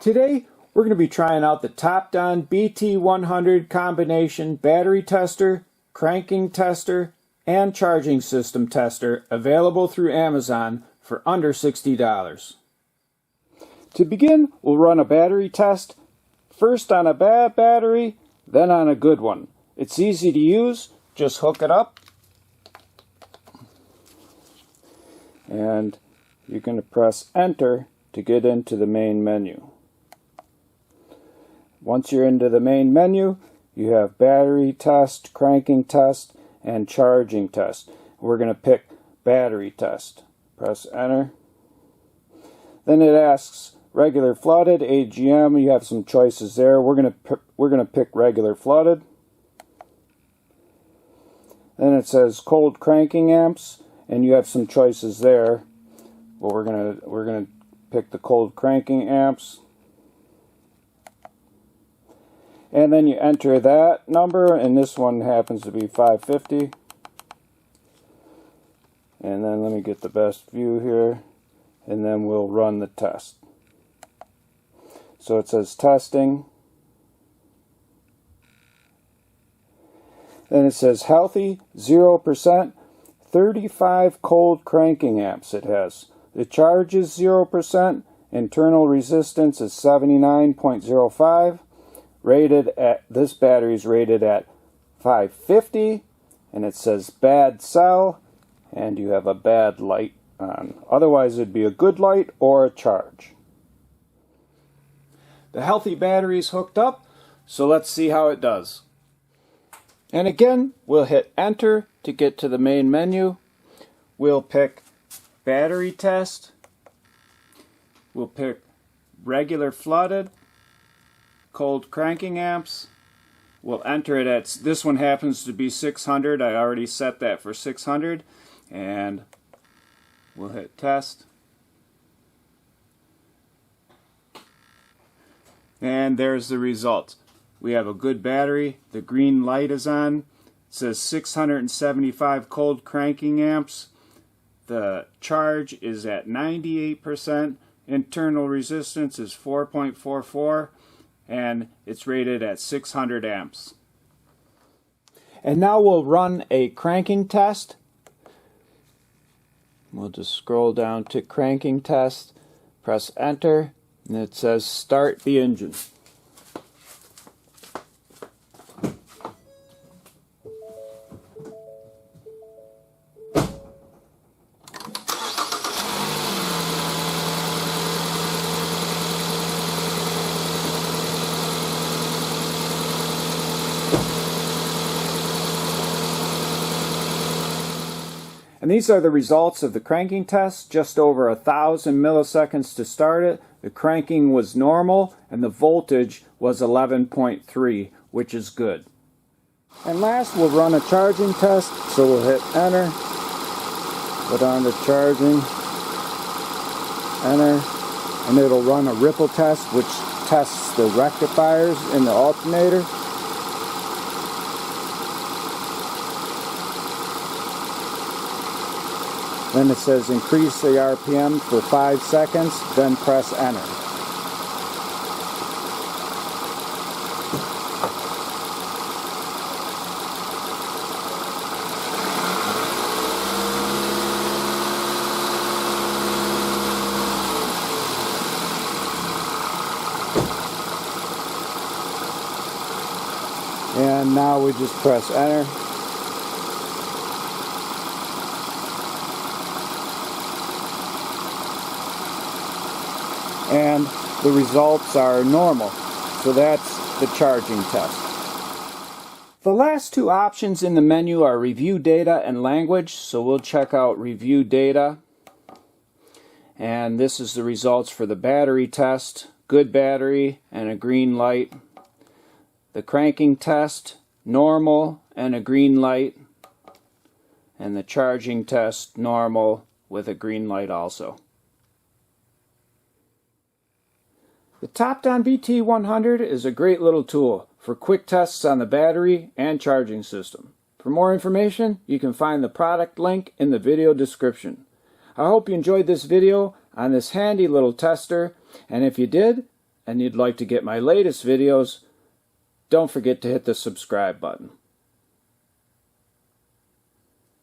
Today we're going to be trying out the Topdon BT100 combination battery tester, cranking tester, and charging system tester available through Amazon for under $60. To begin, we'll run a battery test, first on a bad battery, then on a good one. It's easy to use, just hook it up, and you're going to press enter to get into the main menu. Once you're into the main menu, you have battery test, cranking test, and charging test. We're going to pick battery test. Press enter. Then it asks regular flooded, AGM. You have some choices there. We're going to pick regular flooded. Then it says cold cranking amps, and you have some choices there. Well, we're going to pick the cold cranking amps. And then you enter that number, and this one happens to be 550. And then let me get the best view here, and then we'll run the test. So it says testing. Then it says healthy, 0%, 35 cold cranking amps it has. The charge is 0%, internal resistance is 79.05. This battery is rated at 550, and it says bad cell, and you have a bad light on. Otherwise it'd be a good light or a charge. The healthy battery is hooked up, so let's see how it does. And again, we'll hit enter to get to the main menu. We'll pick battery test. We'll pick regular flooded, cold cranking amps. We'll enter it at, this one happens to be 600. I already set that for 600, and we'll hit test. And there's the results. We have a good battery. The green light is on. It says 675 cold cranking amps. The charge is at 98%. Internal resistance is 4.44. And it's rated at 600 amps. And now we'll run a cranking test. We'll just scroll down to cranking test, press enter, and it says start the engine. And these are the results of the cranking test. Just over 1,000 milliseconds to start it. The cranking was normal and the voltage was 11.3, which is good. And last, we'll run a charging test. So we'll hit enter, put on the charging, enter, and it'll run a ripple test, which tests the rectifiers in the alternator. Then it says increase the RPM for 5 seconds, then press enter. And now we just press enter. And the results are normal. So that's the charging test. The last two options in the menu are review data and language. So we'll check out review data. And this is the results for the battery test. Good battery and a green light. The cranking test, normal and a green light. And the charging test, normal with a green light also. The Topdon BT100 is a great little tool for quick tests on the battery and charging system. For more information, you can find the product link in the video description. I hope you enjoyed this video on this handy little tester, and if you did, and you'd like to get my latest videos, don't forget to hit the subscribe button.